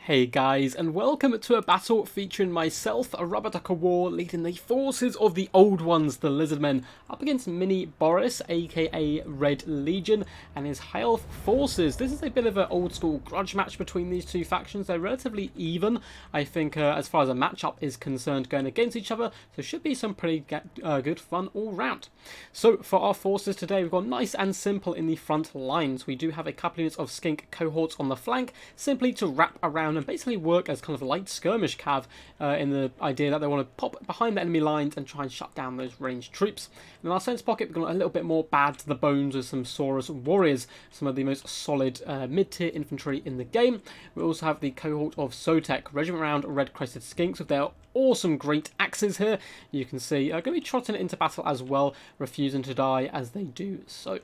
Hey guys, and welcome to a battle featuring myself, a Rubber Duck of War, leading the forces of the Old Ones, the Lizardmen, up against Mini Boris, aka Red Legion, and his High Elf forces. This is a bit of an old school grudge match between these two factions. They're relatively even, I think, as far as a matchup is concerned, going against each other, so should be some pretty good fun all round. So for our forces today, we've got nice and simple in the front lines. We do have a couple units of skink cohorts on the flank, simply to wrap around and basically work as kind of a light skirmish cav in the idea that they want to pop behind the enemy lines and try and shut down those ranged troops. In our sense pocket, we've got a little bit more bad to the bones with some Saurus warriors, some of the most solid mid-tier infantry in the game. We also have the cohort of Sotek, regiment round red-crested skinks with their awesome great axes here. You can see going to be trotting into battle as well, refusing to die as they do so.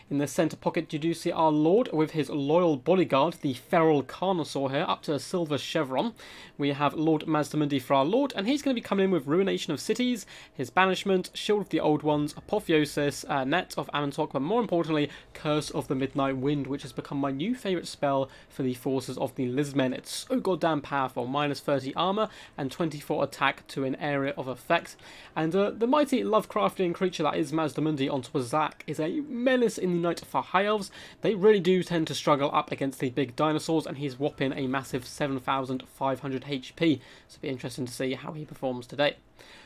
In the centre pocket, you do see our Lord with his loyal bodyguard, the Feral Carnosaur here, up to a silver chevron. We have Lord Mazdamundi for our Lord, and he's going to be coming in with Ruination of Cities, his Banishment, Shield of the Old Ones, Apotheosis, Net of Amantok, but more importantly, Curse of the Midnight Wind, which has become my new favourite spell for the forces of the Lizardmen. It's so goddamn powerful, minus 30 armour and 24 attack to an area of effect. And the mighty Lovecraftian creature that is Mazdamundi on top of Zac is a menace in the night for High Elves. They really do tend to struggle up against the big dinosaurs, and he's whopping a massive 7,500 HP, so it'll be interesting to see how he performs today.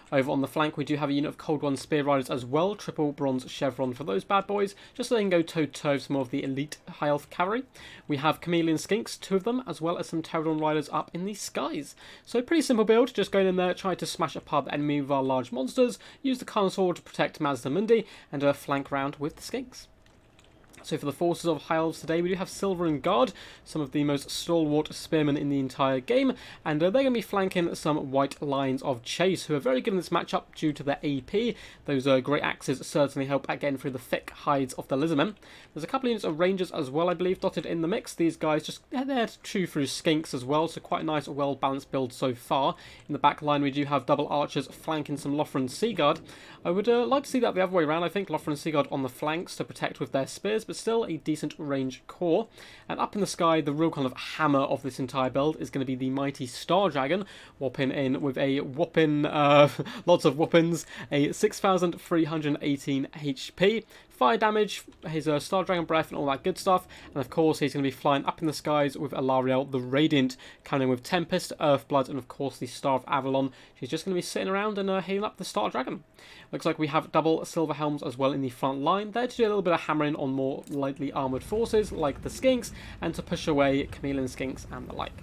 Over on the flank, we do have a unit of Cold One Spear Riders as well, triple bronze chevron for those bad boys, just so they can go toe-to-toe with some more of the elite High Elf cavalry. We have Chameleon Skinks, 2 of them, as well as some Pterodon Riders up in the skies. So pretty simple build, just going in there, try to smash apart the enemy with our large monsters, use the Carnosaur to protect Mazdamundi, and flank round with the Skinks. So for the forces of High Elves today, we do have Silveren Guard, some of the most stalwart spearmen in the entire game, and they're going to be flanking some White Lions of Chase, who are very good in this matchup due to their AP. Those great axes certainly help at getting through the thick hides of the Lizardmen. There's a couple of units of Rangers as well, I believe, dotted in the mix. These guys just they're to chew through Skinks as well, so quite a nice, well-balanced build so far. In the back line, we do have double archers flanking some Lothran Seaguard. I would like to see that the other way around. I think Lothran Seaguard on the flanks to protect with their spears, but still a decent range core. And up in the sky, the real kind of hammer of this entire build is going to be the mighty Star Dragon, whopping in with a whopping, lots of whoppings, a 6,318 HP. Fire damage, his Star Dragon Breath and all that good stuff, and of course he's going to be flying up in the skies with Alarielle the Radiant, coming in with Tempest, Earthblood, and of course the Star of Avalon. She's just going to be sitting around and healing up the Star Dragon. Looks like we have double Silver Helms as well in the front line, there to do a little bit of hammering on more lightly armoured forces like the Skinks, and to push away Chameleon Skinks and the like.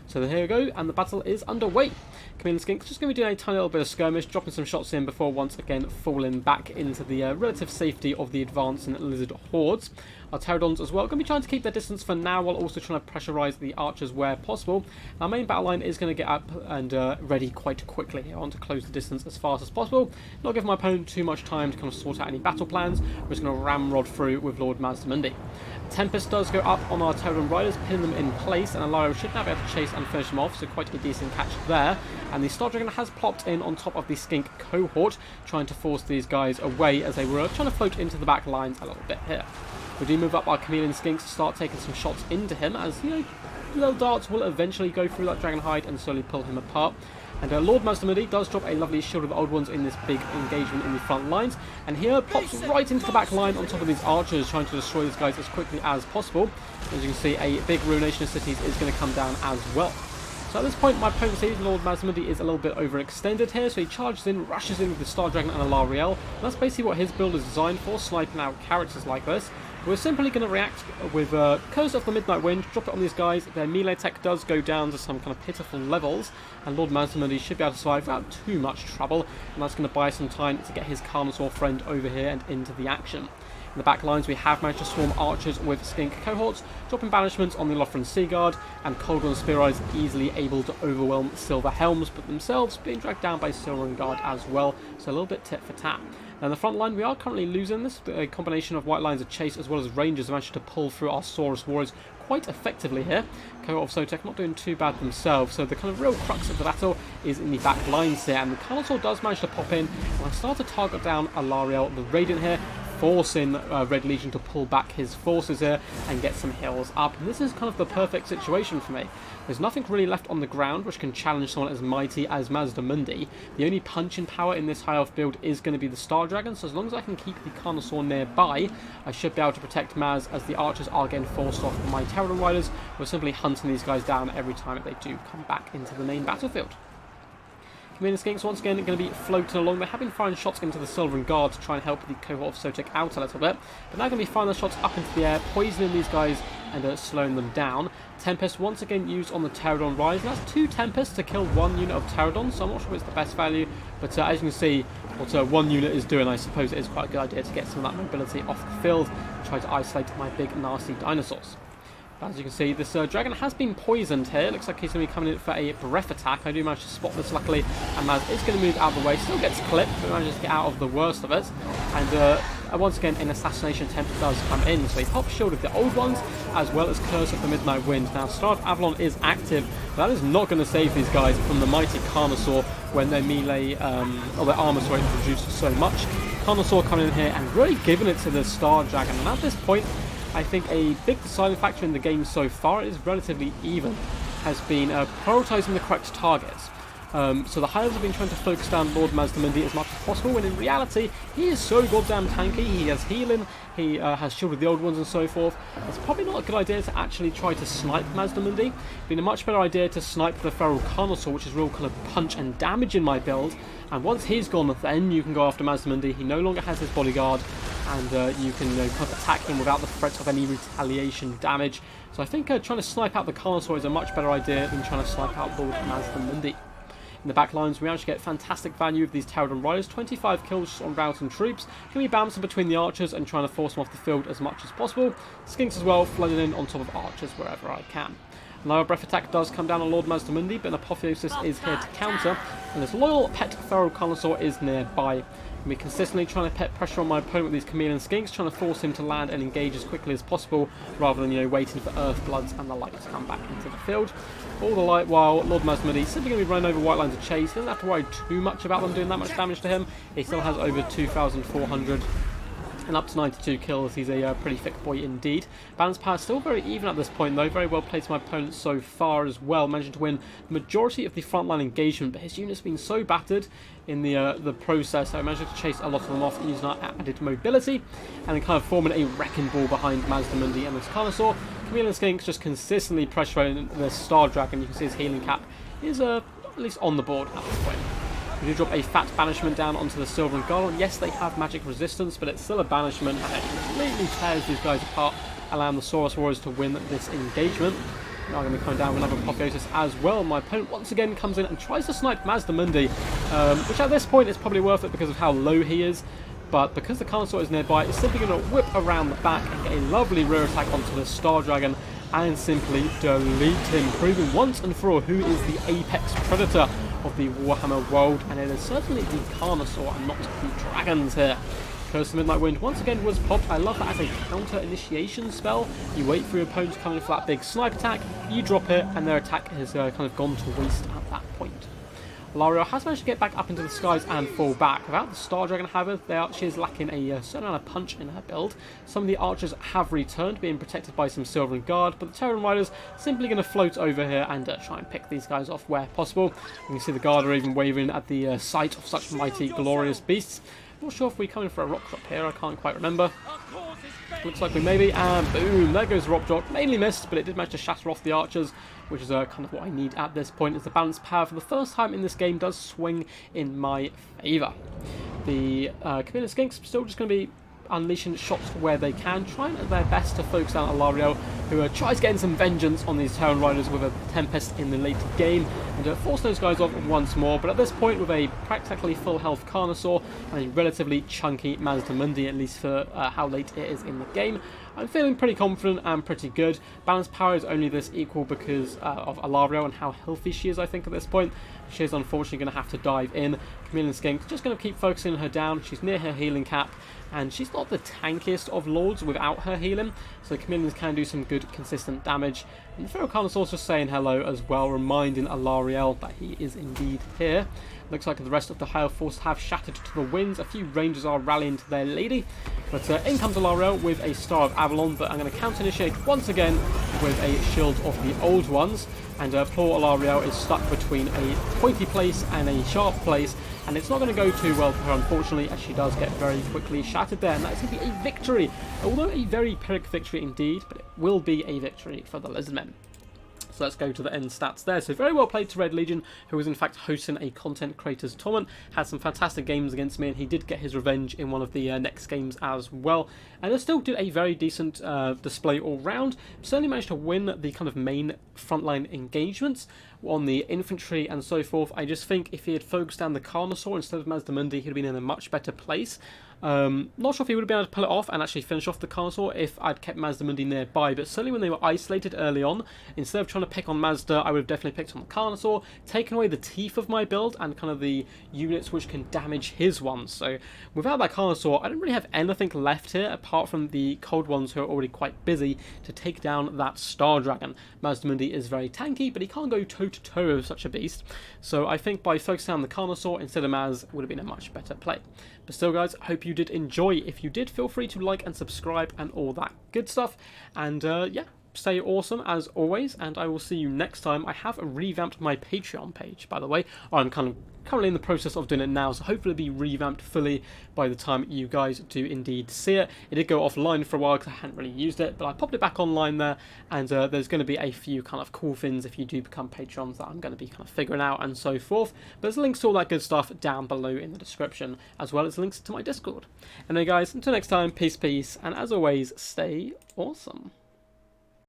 So here we go, and the battle is underway. Chameleon Skinks just going to be doing a tiny little bit of skirmish, dropping some shots in before once again falling back into the relative safety of the advancing lizard hordes. Our Pterodons as well going to be trying to keep their distance for now, while also trying to pressurise the archers where possible. Our main battle line is going to get up and ready quite quickly. I want to close the distance as fast as possible, not give my opponent too much time to kind of sort out any battle plans. We're just going to ramrod through with Lord Mazdamundi. Tempest does go up on our Pterodon Riders, pinning them in place, and Alarielle should now be able to chase and finish them off, so quite a decent catch there. And the Star Dragon has plopped in on top of the Skink cohort, trying to force these guys away as they were trying to float into the back lines a little bit here. We do move up our Chameleon Skinks to start taking some shots into him, as, you know, little darts will eventually go through that Dragon Hide and slowly pull him apart. And Lord Mazdamundi does drop a lovely Shield of the Old Ones in this big engagement in the front lines, and here pops right into the back line on top of these archers, trying to destroy these guys as quickly as possible. As you can see, a big Ruination of Cities is going to come down as well. So at this point, my opponent sees Lord Mazdamundi is a little bit overextended here, so he charges in, rushes in with the Star Dragon and Alarielle. And that's basically what his build is designed for, sniping out characters like this. We're simply going to react with Curse of the Midnight Wind, drop it on these guys. Their melee tech does go down to some kind of pitiful levels, and Lord Mazdamundi should be able to survive without too much trouble, and that's going to buy some time to get his Carnosaur friend over here and into the action. In the back lines, we have managed to swarm archers with Skink cohorts, dropping banishments on the Lothran Seaguard, and Cold One Spear Riders easily able to overwhelm Silver Helms, but themselves being dragged down by Silveren Guard as well, so a little bit tit for tat. Now in the front line, we are currently losing this. A combination of White Lions of Chase as well as Rangers managed to pull through our Saurus Warriors quite effectively here. Cohort of Sotek not doing too bad themselves, so the kind of real crux of the battle is in the back lines here, and the Carnosaur does manage to pop in, and I start to target down Alarielle the Radiant here, forcing Red Legion to pull back his forces here and get some heals up. And this is kind of the perfect situation for me. There's nothing really left on the ground which can challenge someone as mighty as Mazdamundi. The only punching power in this high elf build is going to be the Star Dragon, so as long as I can keep the Carnosaur nearby, I should be able to protect Maz, as the archers are getting forced off my Pterodon Riders, who are simply hunting these guys down every time that they do come back into the main battlefield. Chameleon Skinks once again going to be floating along. They have been firing shots into the Sylvan Guard to try and help the cohort of Sotek out a little bit, but now going to be firing the shots up into the air, poisoning these guys and slowing them down. Tempest once again used on the Pterodon Rise, and that's 2 Tempests to kill 1 unit of Pterodon, so I'm not sure it's the best value, but as you can see what 1 unit is doing, I suppose it is quite a good idea to get some of that mobility off the field and try to isolate my big nasty dinosaurs. As you can see, this dragon has been poisoned here. Looks like he's going to be coming in for a breath attack. I do manage to spot this luckily, and Maz is going to move out of the way. Still gets clipped, but manages to get out of the worst of it. And once again, an assassination attempt does come in. So he pops Shield of the Old Ones, as well as Curse of the Midnight Wind. Now, Star of Avalon is active, but that is not going to save these guys from the mighty Carnosaur when their melee, or their armor, sorry, is reduced so much. Carnosaur coming in here and really giving it to the Star Dragon. And at this point, I think a big deciding factor in the game so far is relatively even, has been prioritising the correct targets. So the High Elves have been trying to focus down Lord Mazdamundi as much as possible, when in reality, he is so goddamn tanky. He has healing, he has Shield of the Old Ones and so forth. It's probably not a good idea to actually try to snipe Mazdamundi. It's been a much better idea to snipe the Feral Carnosaur, which is real kind of punch and damage in my build. And once he's gone, then you can go after Mazdamundi. He no longer has his bodyguard, and you can kind of attack him without the threat of any retaliation damage. So I think trying to snipe out the Carnosaur is a much better idea than trying to snipe out Lord Mazdamundi. In the back lines, we managed to get fantastic value of these Pterodon Riders, 25 kills on routing troops. Can be bouncing between the archers and trying to force them off the field as much as possible. Skinks as well, flooding in on top of archers wherever I can. Another breath attack does come down on Lord Mazdamundi, but an Apotheosis is here to counter, and this loyal pet Feral Carnosaur is nearby. We're consistently trying to put pressure on my opponent with these Chameleon Skinks, trying to force him to land and engage as quickly as possible, rather than, waiting for Earth Bloods and the like to come back into the field. All the light while Lord Mazdamundi is simply going to be running over white lines of chase. He doesn't have to worry too much about them doing that much damage to him. He still has over 2,400 and up to 92 kills. He's a pretty thick boy indeed. Balance power still very even at this point though. Very well played to my opponent so far as well. Managing to win the majority of the frontline engagement, but his unit's been so battered in the process that I managed to chase a lot of them off using our added mobility, and then kind of forming a wrecking ball behind Mazdamundi and this Carnosaur. Chameleon Skinks just consistently pressuring the Star Dragon. You can see his healing cap is at least on the board at this point. We do drop a fat banishment down onto the Sylvan Guard. Yes, they have magic resistance, but it's still a banishment, and it completely tears these guys apart, allowing the Saurus Warriors to win this engagement. Now I'm going to be coming down with another Apotheosis as well. My opponent once again comes in and tries to snipe Mazdamundi, which at this point is probably worth it because of how low he is. But because the Carnosaur is nearby, it's simply going to whip around the back and get a lovely rear attack onto the Star Dragon and simply delete him, proving once and for all who is the apex predator of the Warhammer world, and it is certainly the Carnosaur and not the dragons here. Curse of the Midnight Wind once again was popped. I love that as a counter initiation spell. You wait for your opponent to come in for that big snipe attack, you drop it, and their attack has kind of gone to waste at that point. Lario has managed to get back up into the skies and fall back. Without the Star Dragon, however, she is lacking a certain amount of punch in her build. Some of the archers have returned, being protected by some Sylvan Guard, but the Pterodon Riders simply going to float over here and try and pick these guys off where possible. You can see the Guard are even waving at the sight of such mighty, glorious beasts. Not sure if we come in for a rock drop here, I can't quite remember. Looks like we maybe, and boom, there goes the rock drop. Mainly missed, but it did manage to shatter off the archers, which is kind of what I need at this point, as the balance power for the first time in this game does swing in my favour. The Chameleon Skinks still just going to be unleashing shots where they can, trying their best to focus down Alario, who tries getting some vengeance on these Pterodon Riders with a Tempest in the late game, and force those guys off once more. But at this point, with a practically full health Carnosaur and a relatively chunky Mazdamundi, at least for how late it is in the game, I'm feeling pretty confident and pretty good. Balance power is only this equal because of Alario and how healthy she is, I think, at this point. She is unfortunately going to have to dive in. Chameleon Skink just going to keep focusing her down. She's near her healing cap, and she's not the tankiest of lords without her healing, so Chameleons can do some good consistent damage. And the Feral Carnosaur's just saying hello as well, reminding Alarielle that he is indeed here. Looks like the rest of the Hail Force have shattered to the winds. A few Rangers are rallying to their lady. But in comes Alarielle with a Star of Avalon, but I'm going to counter-initiate once again with a Shield of the Old Ones. And poor Alarielle is stuck between a pointy place and a sharp place, and it's not going to go too well for her, unfortunately, as she does get very quickly shattered there. And that's going to be a victory, although a very Pyrrhic victory indeed, but it will be a victory for the Lizardmen. So let's go to the end stats there. So very well played to Red Legion, who was in fact hosting a content creators tournament. Had some fantastic games against me, and he did get his revenge in one of the next games as well. And I still did a very decent display all round. Certainly managed to win the kind of main frontline engagements on the infantry and so forth. I just think if he had focused down the Carnosaur instead of Mazdamundi, he'd have been in a much better place. Not sure if he would have been able to pull it off and actually finish off the Carnosaur if I'd kept Mazdamundi nearby, but certainly when they were isolated early on, instead of trying to pick on Mazda, I would have definitely picked on the Carnosaur, taken away the teeth of my build and kind of the units which can damage his ones. So without that Carnosaur, I don't really have anything left here apart from the cold ones who are already quite busy to take down that Star Dragon. Mazdamundi is very tanky, but he can't go toe-to-toe with such a beast. So I think by focusing on the Carnosaur instead of Maz would have been a much better play. But still, guys, I hope you did enjoy. If you did, feel free to like and subscribe and all that good stuff. And yeah, stay awesome as always, and I will see you next time. I have revamped my Patreon page, by the way. I'm kind of currently in the process of doing it now, so hopefully it'll be revamped fully by the time you guys do indeed see it. It did go offline for a while because I hadn't really used it, but I popped it back online there, and there's going to be a few kind of cool things if you do become Patrons that I'm going to be kind of figuring out and so forth. But there's links to all that good stuff down below in the description, as well as links to my Discord. Anyway, guys, until next time, peace, and as always, stay awesome.